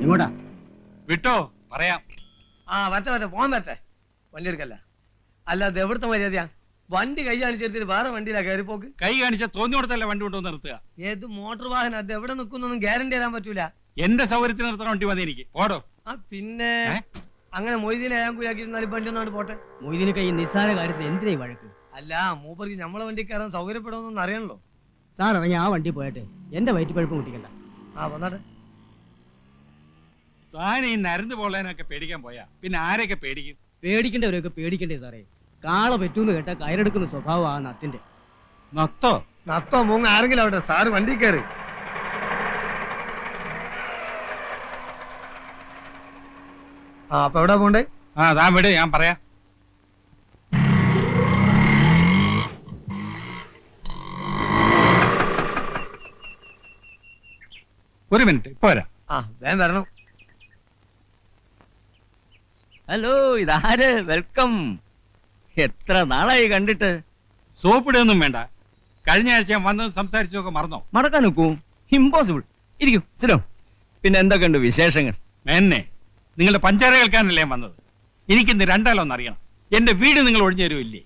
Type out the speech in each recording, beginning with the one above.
എങ്ങോട്ടാ? വിട്ടോ, പറയാം. വരട്ടെ പോകാൻ വരട്ടെ. വണ്ടി എടുക്കല്ല. അല്ലാതെ എവിടുത്തെ മര്യാദയാ? വണ്ടി കൈ കാണിച്ചെടുത്തിട്ട് വേറെ വണ്ടിയിലാ കയറി പോക്ക്. കൈ കാണിച്ച തോന്നിയോടത്തല്ല വണ്ടി കൊണ്ടുവന്ന് നിർത്തുക. ഏത് മോട്ടോർ വാഹനം അത് എവിടെ നിൽക്കുന്നൊന്നും ഗ്യാരണ്ടി തരാൻ പറ്റൂല. എന്റെ സൗകര്യത്തിന് നിർത്തണ വണ്ടി മതി എനിക്ക്. ഓടോ. പിന്നെ അങ്ങനെ മൊയ്തീനെ ഞാൻ കുയാക്കിയിരുന്നാലും വണ്ടി ഒന്നാണ് പോട്ടെ. മൊയ്തീനൊക്കെ ഈ നിസ്സാര കാര്യത്തിൽ എന്തിനാ വഴക്ക്? അല്ല, മൂപ്പർക്ക് നമ്മളെ വണ്ടി കയറാൻ സൗകര്യപ്പെടുമെന്നൊന്നും അറിയണല്ലോ. സാർ ഇറങ്ങി ആ വണ്ടി പോയട്ടെ, എന്റെ വയറ്റിപ്പഴുപ്പം കുട്ടിക്കണ്ട. വന്നാട്ടെ. താൻ ഈ നരന്ന് പോളേനൊക്കെ പേടിക്കാൻ പോയാ പിന്നെ ആരൊക്കെ പേടിക്കും? പേടിക്കേണ്ടവരൊക്കെ പേടിക്കണ്ടേ സാറേ. കാള പറ്റൂന്ന് കേട്ടാ കയറെടുക്കുന്ന സ്വഭാവം ആ നത്തിന്റെ. നത്തോ മൂങ്ങ ആരെങ്കിലും അവിടെ. സാറ് വണ്ടി കയറി. അപ്പൊ എവിടെ പോണ്ടേ? താൻ വിട്, ഞാൻ പറയാം. ഒരു മിനിറ്റ്, ഇപ്പൊ വരാം. വേഗം വരണം. ഹലോ, ഇതാര്? വെൽക്കം. എത്ര നാളായി കണ്ടിട്ട്. സോപ്പിടൊന്നും വേണ്ട. കഴിഞ്ഞ ആഴ്ച ഞാൻ വന്നത് സംസാരിച്ചൊക്കെ മറന്നോ? മടക്കാൻ നോക്കൂ, ഇമ്പോസിബിൾ. ഇരിക്കൂ, സിനോ. പിന്നെ എന്തൊക്കെയുണ്ട് വിശേഷങ്ങൾ? എന്നെ നിങ്ങളുടെ പഞ്ചാര കേൾക്കാനല്ലേ ഞാൻ വന്നത്. എനിക്കിന്ന് രണ്ടാലൊന്നും അറിയണം. എന്റെ വീട് നിങ്ങൾ ഒഴിഞ്ഞു തരുമില്ലേ?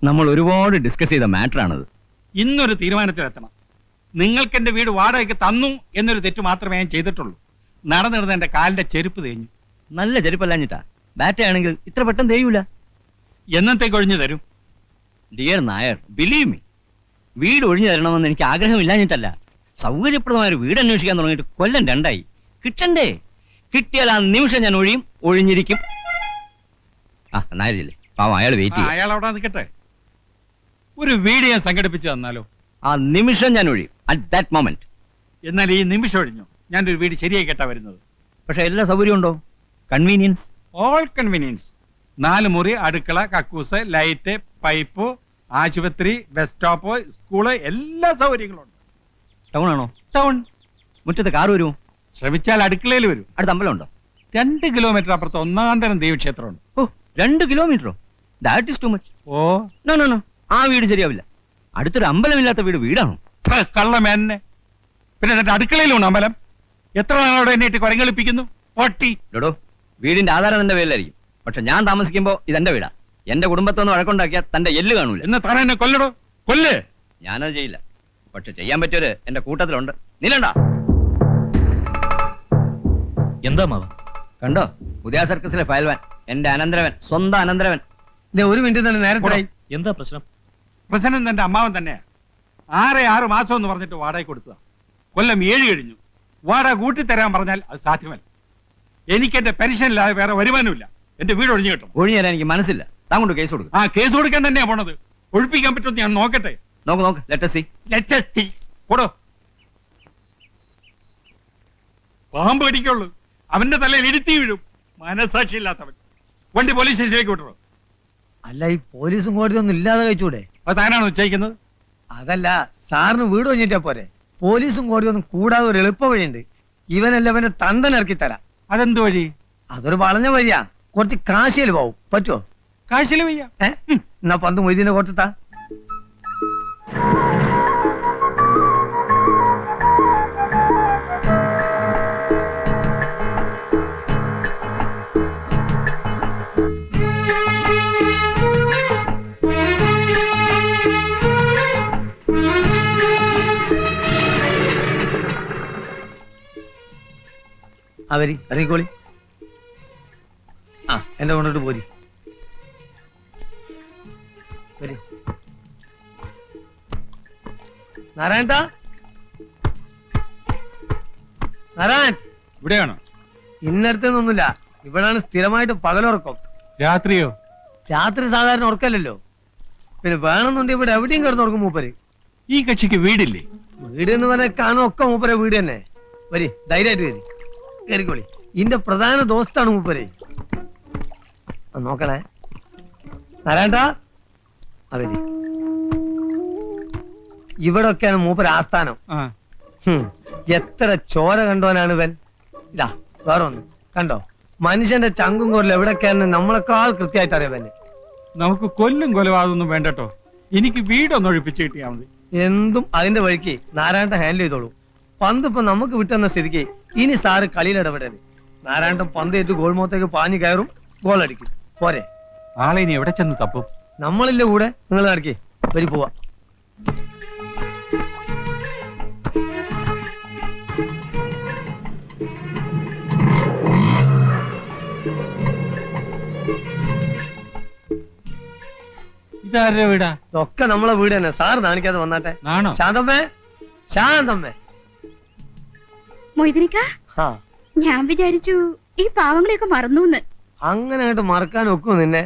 നമ്മൾ ഒരുപാട് ഡിസ്കസ് ചെയ്ത മാറ്റർ ആണത്. ഇന്നൊരു തീരുമാനത്തിലെത്തണം. നിങ്ങൾക്ക് എന്റെ വീട് വാടകയ്ക്ക് തന്നു എന്നൊരു തെറ്റ് മാത്രമേ ഞാൻ ചെയ്തിട്ടുള്ളൂ. നടന്നിരുന്ന എന്റെ കാലിന്റെ ചെരുപ്പ് തേഞ്ഞു. നല്ല ചെരുപ്പല്ലാഞ്ഞിട്ടാ. ബാറ്റയാണെങ്കിൽ ഇത്ര പെട്ടെന്ന് തേയൂല. എന്നത്തേക്ക് ഒഴിഞ്ഞു തരും? ഡിയർ നായർ, ബിലീവ് മീ, വീട് ഒഴിഞ്ഞു തരണമെന്ന് എനിക്ക് ആഗ്രഹമില്ലാഞ്ഞിട്ടല്ല. സൗകര്യപ്രദമായ ഒരു വീട് അന്വേഷിക്കാൻ തുടങ്ങിയിട്ട് കൊല്ലം 2 കിട്ടണ്ടേ? കിട്ടിയാൽ ആ നിമിഷം ഞാൻ ഒഴിഞ്ഞിരിക്കും. നായരില്ലേ, പാവം, അയാൾ വെയിറ്റ് ചെയ്യും. അയാൾ അവിടെ നിൽക്കട്ടെ. ഒരു വീട് ഞാൻ സംഘടിപ്പിച്ചു തന്നാലോ? ആ നിമിഷം ഞാൻ ഒഴിയും, അറ്റ് ദാറ്റ് മൊമെന്റ്. എന്നാൽ ഈ നിമിഷം ഒഴിഞ്ഞു ഞാനൊരു വീട് ശരിയായി കേട്ടാ വരുന്നത്. പക്ഷെ എല്ലാ സൗകര്യം ഉണ്ടോ? Convenience, all convenience. 4 മുറി, അടുക്കള, കക്കൂസ്, ലൈറ്റ്, പൈപ്പ്, ആശുപത്രി, ബസ് സ്റ്റോപ്പ്, സ്കൂള്, എല്ലാ സൗകര്യങ്ങളും ഉണ്ട്. ടൗൺ ആണോ? ടൗൺ. മുറ്റത്ത് കാർ വരുമോ? ശ്രമിച്ചാൽ അടുക്കളയിൽ വരും. അടുത്ത അമ്പലം ഉണ്ടോ? 2 കിലോമീറ്റർ അപ്പുറത്ത് ഒന്നാന്തരം ദേവീക്ഷേത്രമുണ്ട്. 2 കിലോമീറ്ററോ? That is too much. No no no, ആ വീട് ശരിയാവില്ല. അടുത്തൊരു അമ്പലമില്ലാത്ത വീടാണോ? കള്ളമേന്നെ. പിന്നെ എന്നിട്ട് അടുക്കളയിലുണ്ട് അമ്പലം. എത്ര നാളോടെ എന്നെ ഇട്ട് കുരങ്ങളിപ്പിക്കുന്നു? ഡോ, വീടിന്റെ ആധാരം തന്റെ പേരിലായിരിക്കും. പക്ഷെ ഞാൻ താമസിക്കുമ്പോ ഇതെന്റെ വീടാ. എന്റെ കുടുംബത്തൊന്ന് വഴക്കുണ്ടാക്കിയാൽ തന്റെ എല്ല് കാണൂല. എന്ന് താൻ എന്നെ കൊല്ലടോ, കൊല്ല്. ഞാനത് ചെയ്യില്ല. പക്ഷെ ചെയ്യാൻ പറ്റിയൊരു എന്റെ കൂട്ടത്തിലുണ്ട്. നിലണ്ട. എന്താ മാവ? കണ്ടോ, പുതിയ സർക്കസിലെ ഫയൽവാൻ, എന്റെ അനന്തരവൻ, സ്വന്തം അനന്തരവൻ. ഒരു മിനിറ്റ് തന്നെ നേരത്തെ. എന്താ പ്രശ്നം? പ്രശ്നം എന്റെ അമ്മാവൻ തന്നെയാ. 6 മാസം എന്ന് പറഞ്ഞിട്ട് വാടക കൊടുത്തതാ. കൊല്ലം 7 കഴിഞ്ഞു. വാടക കൂട്ടിത്തരാൻ പറഞ്ഞാൽ അത് സാധ്യമല്ല. എനിക്ക് എന്റെ പെൻഷനില്ലാതെ വേറെ വരുമാനമില്ല. എന്റെ വീട് ഒഴിഞ്ഞു കിട്ടും. ഒഴിഞ്ഞു തരാൻ എനിക്ക് മനസ്സില്ല. താങ്കൊണ്ട് കേസ് കൊടുക്കും. കേസ് കൊടുക്കാൻ തന്നെയാ പോണത്. ഒഴിപ്പിക്കാൻ പറ്റുമെന്ന് ഞാൻ നോക്കട്ടെ. നോക്ക്, ലെറ്റ് us see. പോടോ. പാമ്പ് കടിക്കുള്ളൂ. അവന്റെ തലയിൽ ഇടുത്തി വീഴും. മനസാക്ഷി ഇല്ലാത്തവൻ. വണ്ടി പോലീസ് സ്റ്റേഷനിലേക്ക് വിട്ടോ. അല്ല, ഈ പോലീസും കോടതിയൊന്നും ഇല്ലാതെ കഴിച്ചൂടെ? അത് താനാണ് ഉച്ചയിക്കുന്നത്? അതല്ല, സാറിന് വീട് ഒഴിഞ്ഞിട്ടാ പോരെ. പോലീസും കോടതിയൊന്നും കൂടാതെ ഒരു എളുപ്പ വഴിയുണ്ട്. ഇവനല്ലവന്റെ തണ്ടനിറക്കി തരാം. അതെന്ത് വഴി? അതൊരു വളഞ്ഞ വഴിയാ. കുറച്ച് കാശിയിൽ പോവും. പറ്റുമോ? കാശില് വയ്യ. എന്നാ 10 മൊയ്തീനെ കൊടുത്താ. ഇറങ്ങിക്കോളി. എന്റെ കൊണ്ടിട്ട് പോരി. നാരായണ, നാരായൺ ഇവിടെയാണോ? ഇന്നടുത്തൊന്നുമില്ല. ഇവിടാണ് സ്ഥിരമായിട്ട് പകലുറക്കം. രാത്രിയോ? രാത്രി സാധാരണ ഉറക്കല്ലോ. പിന്നെ വേണമെന്നുണ്ടെങ്കിൽ ഇവിടെ എവിടെയും കിടന്നുറക്കും മൂപ്പര്. ഈ കക്ഷിക്ക് വീടില്ലേ? വീട് എന്ന് പറഞ്ഞാൽ കാണും ഒക്കെ മൂപ്പരെ വീട് തന്നെ. വരി, ധൈര്യമായിട്ട് വരി, കയറിക്കോളി. ഇന്റെ പ്രധാന ദോസ്താണ് മൂപ്പര്. നോക്കണേ നാരായണ. അവര് ഇവിടൊക്കെയാണ് മൂപ്പര് ആസ്ഥാനം. എത്ര ചോര കണ്ടോനാണ് ഇവൻ. ഇതാ വേറെ ഒന്ന് കണ്ടോ, മനുഷ്യന്റെ ചങ്കും കോരിൽ എവിടൊക്കെയാണെന്ന് നമ്മളെക്കാൾ കൃത്യമായിട്ട് അറിയാൻ. നമുക്ക് കൊല്ലും കൊലപാതകമൊന്നും വേണ്ടട്ടോ. എനിക്ക് വീടൊന്ന് ഒഴിപ്പിച്ച് കിട്ടിയാൽ മതി. എന്തും അതിന്റെ വഴിക്ക് നാരായണ ഹാൻഡിൽ ചെയ്തോളൂ. പന്ത് ഇപ്പൊ നമുക്ക് വിട്ടെന്ന സ്ഥിതിക്ക് ഇനി സാറ് കളിയിൽ ഇടപെടരുത്. നാരായണൻ പന്ത് ഏറ്റ് ഗോൾ മുഖത്തേക്ക് പാഞ്ഞു കയറും, ഗോൾ അടിക്കും. പോരെ? ആളെ ഇനി എവിടെ ചെന്ന് തപ്പും? നമ്മളില്ല കൂടെ, നിങ്ങൾ നടക്കേ വരി പോവാ. ഇതാരുടെ വീടാ? ഇതൊക്കെ നമ്മളെ വീട് തന്നെ. സാറ് കാണിക്കാതെ വന്നാട്ടെ. ആണോ? ശാന്തമ്മേ, ശാന്തമ്മേ. മൊയ്തനിക്ക, ആ, ഞാൻ വിചാരിച്ചു ഈ പാവങ്ങളെയൊക്കെ മറന്നൂന്ന്. അങ്ങനെ ആയിട്ട് മറക്കാൻ ഒക്കും നിന്നെ?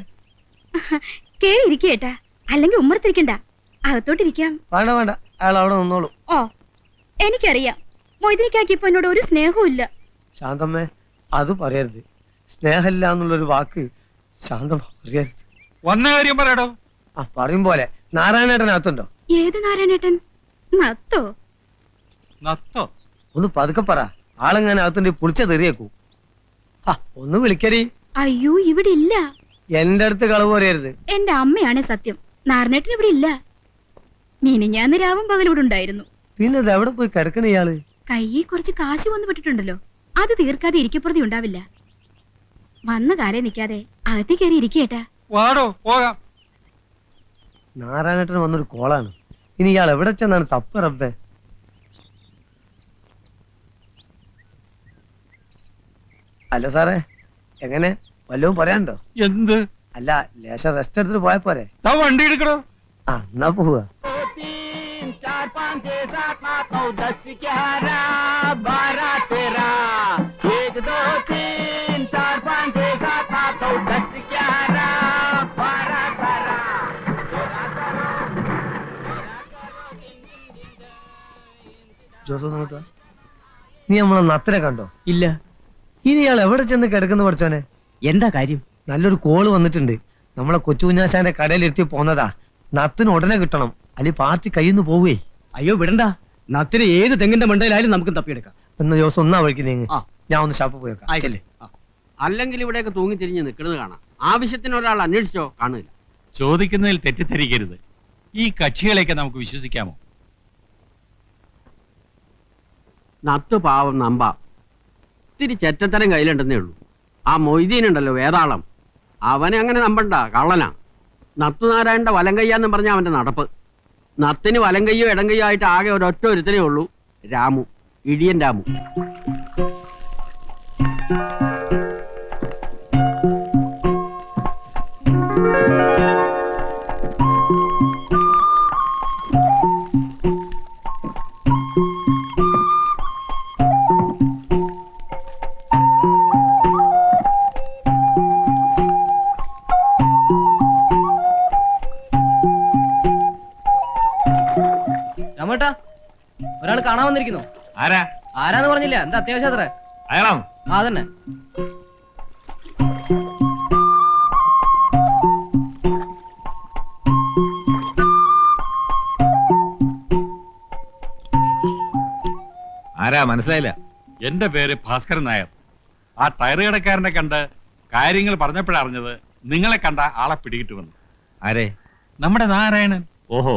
കേറി ഇരിക്കേട്ടാ, അല്ലെങ്കിൽ ഉമ്മറത്തിരിക്കണ്ട, അകത്തോട്ടിരിക്കാം. വേണ്ട വേണ്ട, അയാൾ അവിടെ നിന്നോളൂ. ഓ, എനിക്കറിയാം മൊയ്തനിക്കാക്ക് ഇപ്പൊ എന്നോട് ഒരു സ്നേഹവും ഇല്ല. ശാന്തമ്മേ, അത് പറയരുത്. സ്നേഹമില്ല എന്നുള്ളൊരു വാക്ക് ശാന്തമ്മ പറയരുത്. വന്ന കാര്യം പറയടോ. ആ, പറയും പോലെ. നാരായണേട്ടനകത്തുണ്ടോ? ഏത് നാരായണേട്ടൻ? നത്തോ? നത്തോ? ഒന്ന് പതുക്കെ പറ. ആളെങ്ങനെ അകത്തുണ്ട് പുളിച്ച തെറിയേക്കൂ. ആ, ഒന്ന് വിളിക്കടി. അയ്യോ, ഇവിടെ ഇല്ല. എന്റെ അടുത്ത് കളവ് പറയരുത്. എന്റെ അമ്മയാണ് സത്യം. നാരായണേട്ടൻ ഇവിടെ ഇല്ല. മിനിഞ്ഞാന്ന് രാവും പകലും ഇവിടെ ഉണ്ടായിരുന്നു. പിന്നെ ഇത് എവിടെ പോയി കിടക്കണ ഇയാള്? കയ്യിൽ കുറച്ച് കാശ് വന്നു പെട്ടിട്ടുണ്ടല്ലോ, അത് തീർക്കാതെ ഇരിക്കപ്പുറതി ഉണ്ടാവില്ല. വന്ന കാലേ നിക്കാതെ അകത്തി കയറി ഇരിക്കേട്ടാ. വാടോ, പോകാം. നാരായണേട്ടൻ വന്നൊരു കോളാണ്. ഇനി ഇയാൾ എവിടെ ചെന്നാണ് തപ്പ് റബ്ബേ? അല്ല സാറേ, എങ്ങനെ വല്ലതും പറയാനുണ്ടോ? എന്ത്? അല്ല, ലേശം റെസ്റ്റ് എടുത്തിട്ട് പോയാ പോരെ? താ വണ്ടി എടുക്കണോ? ആ, എന്നാ പോവുക. ജോസ് നോക്കുക, നീ നമ്മളെ നത്തിനെ കണ്ടോ? ഇല്ല. ഇനി ഇയാൾ എവിടെ ചെന്ന് കിടക്കുന്ന പഠിച്ചോനെ? എന്താ കാര്യം? നല്ലൊരു കോള് വന്നിട്ടുണ്ട്. നമ്മളെ കൊച്ചുകുഞ്ഞാശാന്റെ കടയിലെത്തി പോന്നതാ. നത്തിന് ഉടനെ കിട്ടണം, അല്ലെങ്കിൽ പാർട്ടി കയ്യിൽ നിന്ന് പോവേ. അയ്യോ വിടണ്ട, നത്തിന് ഏത് തെങ്ങിന്റെ മണ്ടയിലായാലും നമുക്ക് തപ്പിയെടുക്കാം. എന്ന് ജോസ് ഒന്നാ വഴിക്ക് നീങ്ങ്. ആ. ഞാൻ ഒന്ന് ഷാപ്പ് പോയേക്കാം. ആയിക്കല്ലേ. അല്ലെങ്കിൽ ഇവിടെയൊക്കെ തൂങ്ങി തിരിഞ്ഞ് നിൽക്കുന്നത് കാണാം. ആവശ്യത്തിന് ഒരാൾ അന്വേഷിച്ചോ കാണില്ല. ചോദിക്കുന്നതിൽ തെറ്റിദ്ധരിക്കരുത്. ഈ കക്ഷികളെയൊക്കെ നമുക്ക് വിശ്വസിക്കാമോ? നത്ത് പാവം നമ്പ ഇത്തിരി ചെറ്റത്തരം കയ്യിലുണ്ടെന്നേ ഉള്ളൂ. ആ മൊയ്തീനുണ്ടല്ലോ വേതാളം, അവനെ അങ്ങനെ നമ്പണ്ട, കള്ളനാ. നത്തുനാരായണന്റെ വലം കയ്യാന്നും പറഞ്ഞ അവന്റെ നടപ്പ്. നത്തിന് വലം കയ്യോ ഇടം കയ്യോ ആയിട്ട് ആകെ ഒരൊറ്റ ഒരുത്തനേ ഉള്ളൂ, രാമു, ഇടിയൻ രാമു. രാമേട്ടാ, ഒരാൾ കാണാൻ വന്നിരിക്കുന്നു. ആരാ? ആരാന്ന് പറഞ്ഞില്ല. എന്താ അത്യാവശ്യം അത്ര? അയാളാണ്. ആ തന്നെ. ആരാ മനസ്സിലായില്ല? എന്റെ പേര് ഭാസ്കരൻ നായർ. ആ ടയർ കടക്കാരനെ കണ്ട് കാര്യങ്ങൾ പറഞ്ഞപ്പോഴറിഞ്ഞത് നിങ്ങളെ കണ്ട ആളെ പിടികിട്ടുവന്നു. ആരെ? നമ്മുടെ നാരായണൻ. ഓഹോ,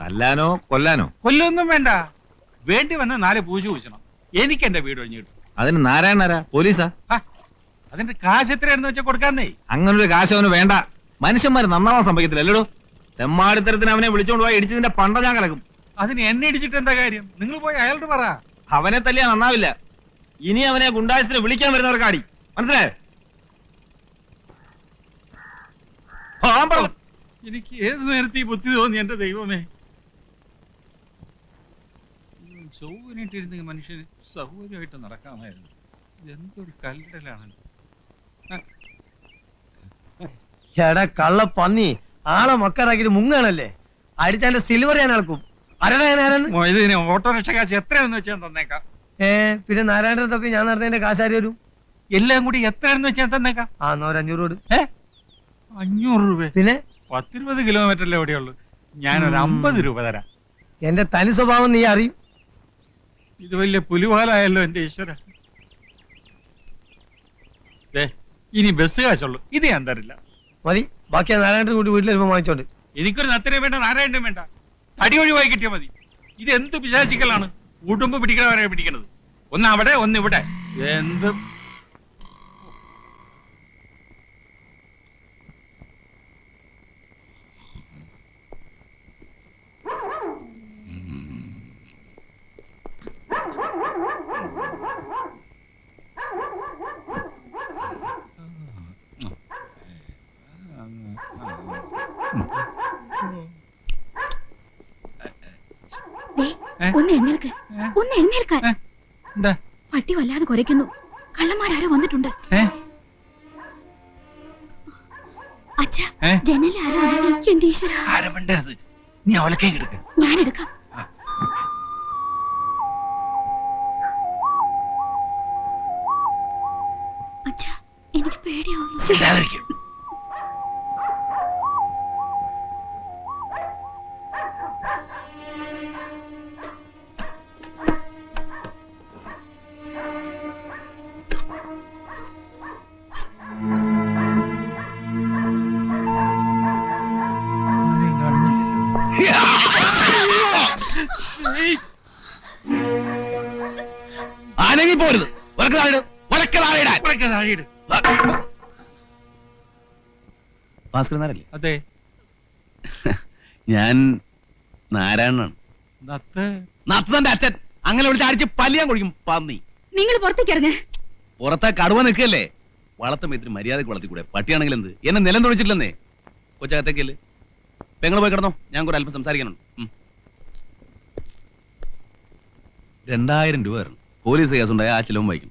തല്ലാനോ കൊല്ലാനോ? കൊല്ലൊന്നും വേണ്ട, വേണ്ടി വന്ന 4 പൂജ പൂശണം. എനിക്ക് എന്റെ വീട് ഒഴിഞ്ഞു കിട്ടും. അതിന് നാരായണനാരാ? പോലീസാ? അതിന്റെ കാശ് എത്രയാണെന്ന് വെച്ചാൽ കൊടുക്കാന്നേ. അങ്ങനൊരു കാശ് അവന് വേണ്ട. മനുഷ്യന്മാര് നന്നാവാൻ സംഭവിക്കത്തില്ല അല്ലടോ. തെമ്മാടിത്തരത്തിന് അവനെ വിളിച്ചോണ്ട് പോയി ഇടിച്ചതിന്റെ പണ്ട ഞാൻ കലക്കും. അതിന് എന്നെ ഇടിച്ചിട്ട് എന്താ കാര്യം? നിങ്ങൾ പോയി അയാളോട് പറ. അവനെ തല്ലിയാ നന്നാവില്ല. ഇനി അവനെ ഗുണ്ടായസിന് വിളിക്കാൻ വരുന്നവർക്ക് അടി, മനസ്സിലായോ? എനിക്ക് ഏത് നേരത്തെ ഈ ബുദ്ധി തോന്നി എന്റെ ദൈവമേ. സൗകര്യമായിട്ടിരുന്നെങ്കിൽ മനുഷ്യന് സൗകര്യമായിട്ട് നടക്കാമായിരുന്നു. എന്തൊരു കല്ലടലാണ്. എടാ കള്ള പന്നി, ആളെ മക്കാറാക്കിട്ട് മുങ്ങാണല്ലേ? അടിച്ചാന്റെ സിൽവർ ഞാൻ അളക്കും. ഇതിന് ഓട്ടോറിക്ഷ കാശ് എത്രയാണെന്ന് വെച്ചാൽ തന്നേക്കാം. പിന്നെ നാരായണൻ തപ്പി ഞാൻ നടന്നതിന്റെ കാശാരി വരും. എല്ലാം കൂടി എത്രയാണെന്ന് വെച്ചാൽ തന്നേക്കാം. ആ, എന്നാ ഒരു 500 രൂപ. 500 രൂപ? പിന്നെ 10-20 കിലോമീറ്ററല്ലേ എവിടെയുള്ളൂ. ഞാനൊരു 50 രൂപ തരാം. എന്റെ തനി സ്വഭാവം നീ അറിയും. ഇത് വലിയ പുലിവാലായല്ലോ എന്റെ ഈശ്വര. ഇനി ബസ് കാശുള്ളൂ, ഇത് ഞാൻ തരില്ല. മതി, ബാക്കി നാരായണൻ കൂടി വീട്ടിൽ വരുമ്പോ വാങ്ങിച്ചോണ്ട്. എനിക്കൊരു നത്തിനെ വേണ്ട, നാരായണനും വേണ്ട. തടി ഒഴിവായി കിട്ടിയാൽ മതി. ഇത് എന്ത് പിശാചിക്കലാണ്. ഉടുമ്പ് പിടിക്കണവരെ പിടിക്കണത്. ഒന്ന് അവിടെ ഒന്ന് ഇവിടെ. എന്ത് ഒന്ന് എഴുന്നേൽക്ക്, ഒന്ന് എഴുന്നേൽക്കാൻ. എന്താ പട്ടി വല്ലാതെ കുരയ്ക്കുന്നു. കള്ളന്മാരാരോ വന്നിട്ടുണ്ട്. അച്ഛാ, ജനലിൽ ആരോ അനങ്ങി. എന്റെ ഈശ്വര, ആരമിണ്ടരുത്. നീ അവലക്കേ കിടക്ക്. ഞാനെടുക്കാം. അച്ഛാ, എനിക്ക് പേടിയാവുന്നു. അനങ്ങി പോരുത്. ഭാസ്കരനാരല്ലേ? അതെ, ഞാൻ നാരായണനാണ്. നത്തന്റെ അച്ഛൻ. അങ്ങനെ വിളിച്ച് അടിച്ച് പല്ലിയാൻ കൊഴിക്കും പന്നി. നിങ്ങൾ പുറത്തേക്ക് ഇറങ്ങ. പുറത്തെ കടുവ നിൽക്കല്ലേ? വളർത്ത മേത്തിന് മര്യാദക്ക് വളർത്തിക്കൂടെ? പട്ടിയാണെങ്കിൽ എന്ത്? എന്നെ നിലം തൊഴിച്ചിട്ടില്ലെന്നേ. കൊച്ചകത്തേക്കല്ലേ? പെങ്ങൾ പോയി കിടന്നോ, ഞാൻ കൂടെ അല്പം സംസാരിക്കാനുണ്ട്. 2000 രൂപ തരണം. പോലീസ് കേസുണ്ടായ ആ ചിലവും വഹിക്കും.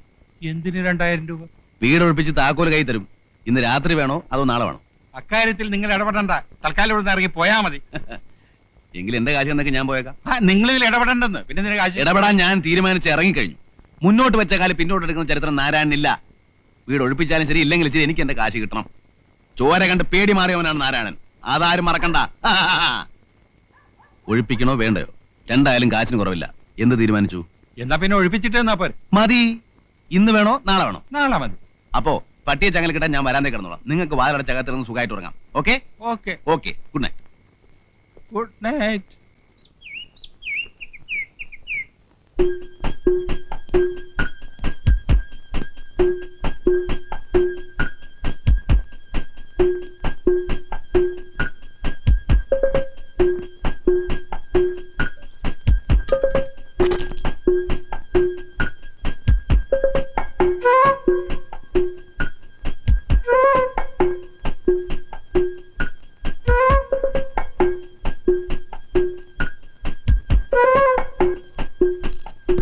എന്തിന് 2000 രൂപ? വീട് ഒഴിപ്പിച്ച് താക്കോല് കൈ തരും. ഇന്ന് രാത്രി വേണോ അതോ നാളെ വേണോ? അക്കാര്യത്തിൽ നിങ്ങൾ ഇടപെടണ്ട. തൽക്കാലം ഇവിടെ ഇറങ്ങി പോയാ മതി. എങ്കിൽ എന്റെ കാശ് എന്നൊക്കെ ഞാൻ പോയേക്കാം. നിങ്ങൾ ഇതിൽ ഇടപെടണ്ടെന്ന്. പിന്നെ നിന്റെ കാശ് ഇടപെടാൻ ഞാൻ തീരുമാനിച്ച് ഇറങ്ങിക്കഴിഞ്ഞു. മുന്നോട്ട് വെച്ച കാലം പിന്നോട്ട് എടുക്കുന്ന ചരിത്രം നാരായണനില്ല. വീട് ഒഴിപ്പിച്ചാലും ശരി, ഇല്ലെങ്കിൽ ശരി, എനിക്ക് എന്റെ കാശ് കിട്ടണം. ചോര കണ്ട് പേടി മാറിയവനാണ് നാരായണൻ. അതാരും മറക്കണ്ട. ഒഴിപ്പിക്കണോ വേണ്ടയോ? രണ്ടായാലും കാശിന് കുറവില്ല. എന്ത് തീരുമാനിച്ചു? എന്നാ പിന്നെ ഒഴിപ്പിച്ചിട്ട് എന്നാ പോരെ. മതി. ഇന്ന് വേണോ നാളെ വേണോ? നാളെ മതി. അപ്പോ പട്ടിയെ ചങ്ങല കിട്ടാൻ ഞാൻ വരാതെ കിടന്നോളാം. നിങ്ങൾക്ക് വാതിലടച്ചകത്തിരുന്ന് സുഖമായിട്ട് ഉറങ്ങാം. Okay okay okay. Good night. Good night.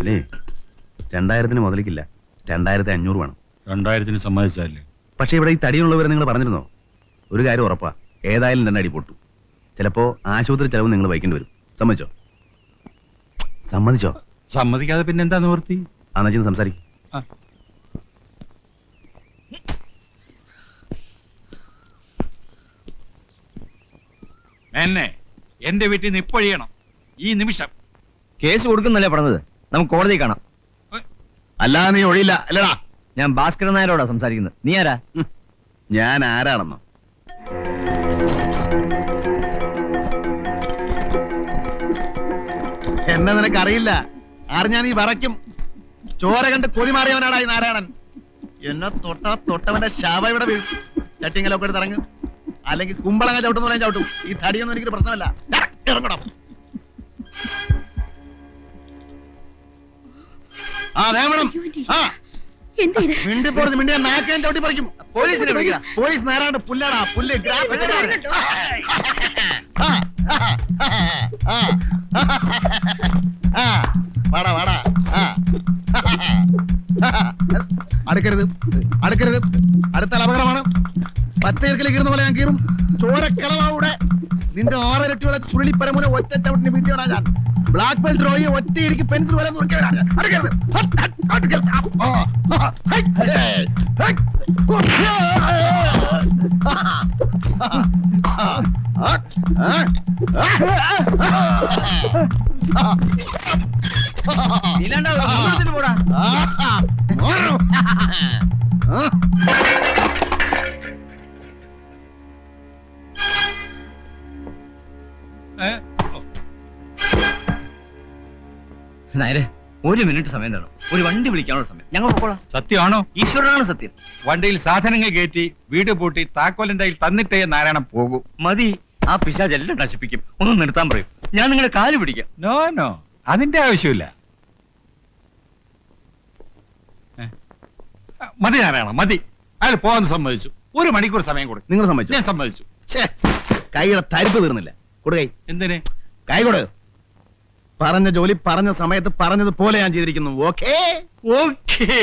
അല്ലേ? 2000 മുതലിക്കില്ല. 2500 വേണം. 2000 സമ്മതിച്ചല്ലേ? പക്ഷെ ഇവിടെ ഈ തടിയുള്ളവരെ നിങ്ങൾ പറഞ്ഞിരുന്നോ? ഒരു കാര്യം ഉറപ്പാ, ഏതായാലും 2 അടി പൊട്ടു. ചിലപ്പോ ആശുപത്രി ചെലവ് നിങ്ങൾ വഹിക്കേണ്ടി വരും. സമ്മതിച്ചോ? സമ്മതിച്ചോ? സമ്മതിക്കാതെ പിന്നെ എന്താ നിവർത്തി? അന്നച്ചിന്ന് സംസാരിക്കും. എന്നെ എന്റെ വീട്ടിൽ നിന്ന് ഇപ്പൊഴിയണം ഈ നിമിഷം. കേസ് കൊടുക്കുന്നല്ലേ പറഞ്ഞത്? നമുക്ക് കോടതി കാണാം. അല്ലാതെ നീ ഒഴിയില്ല അല്ലടാ. ഞാൻ ഭാസ്കരൻ നായരോടാ സംസാരിക്കുന്നത്. നീ ആരാ? ഞാൻ ആരാണെന്നോ? എന്നെ നിനക്കറിയില്ല. അറിഞ്ഞാ നീ വറയ്ക്കും. ചോര കണ്ട് കൊതിമാറിയവനാടാ ഈ നാരായണൻ. എന്നെ തൊട്ടവന്റെ ശവ ഇവിടെ വീഴും. ചട്ടിങ്ങലൊക്കെ എടുത്ത് ഇറങ്ങും. അല്ലെങ്കിൽ കുമ്പളങ്ങ ചവിട്ടുന്ന പറയാൻ ചവിട്ടും. ഈ തടിയൊന്നും എനിക്കൊരു പ്രശ്നമല്ല. ഇറങ്ങണം. വേണം. മിണ്ടിപ്പോറത് മിണ്ടിയ നാക്കാൻ ചവിട്ടി പറിക്കും. പോലീസിനെ വിളിക്കാം. പോലീസ് നേരാണ്ട് പുല്ലാടാ. പുല്ല് വാടാ വാടാ. അടുക്കരുത് അടുക്കരുത്. അടുത്താൽ അപകടമാണ്. പച്ചയിറക്കിലേക്ക് ഇരുന്ന പോലെ ഞാൻ കീറും. ചോരക്കളവാവിടെ നിന്റെ 6 ഇരട്ടിയുള്ള ചുരുളിപ്പരമുന ഒറ്റ ചവിട്ടിന് വീട്ടിയോടാ ഞാൻ. ബ്ലാക്ക് ബെൽറ്റ് റോയി ഒറ്റയിടിക്ക് പെൻസിൽ വരെ നോക്കിയവരാണ്. അടുക്കരുത്. പോടാ. നായരെ, ഒരു മിനിറ്റ് സമയം തരണം. ഒരു വണ്ടി വിളിക്കാനുള്ള സമയം. ഞങ്ങൾ പോക്കോളാം. സത്യമാണോ? ഈശ്വരനാണ് സത്യം. വണ്ടിയിൽ സാധനങ്ങൾ കയറ്റി വീട് പൂട്ടി താക്കോലിന്റെ കയ്യിൽ തന്നിട്ടേ നാരായണൻ പോകൂ. മതി. ആ പിശാച് എല്ലാം നശിപ്പിക്കും. ഒന്ന് നിർത്താൻ പറയും. ഞാൻ നിങ്ങളുടെ കാല് പിടിക്കാം. നോ നോ, അതിന്റെ ആവശ്യമില്ല. മതി നാരായണ, മതി. അയാൾ പോകാൻ സമ്മതിച്ചു. 1 മണിക്കൂർ സമയം കൊടുക്കും. നിങ്ങൾ സമ്മതിച്ചു? ഞാൻ സമ്മതിച്ചു. കൈയുടെ തരിപ്പ് തീർന്നില്ല. കൊടുകൈ, എന്തിന്? കൈ കൊടു. പറഞ്ഞ ജോലി പറഞ്ഞ സമയത്ത് പറഞ്ഞതുപോലെ ഞാൻ ചെയ്തിരിക്കുന്നു. Okay okay.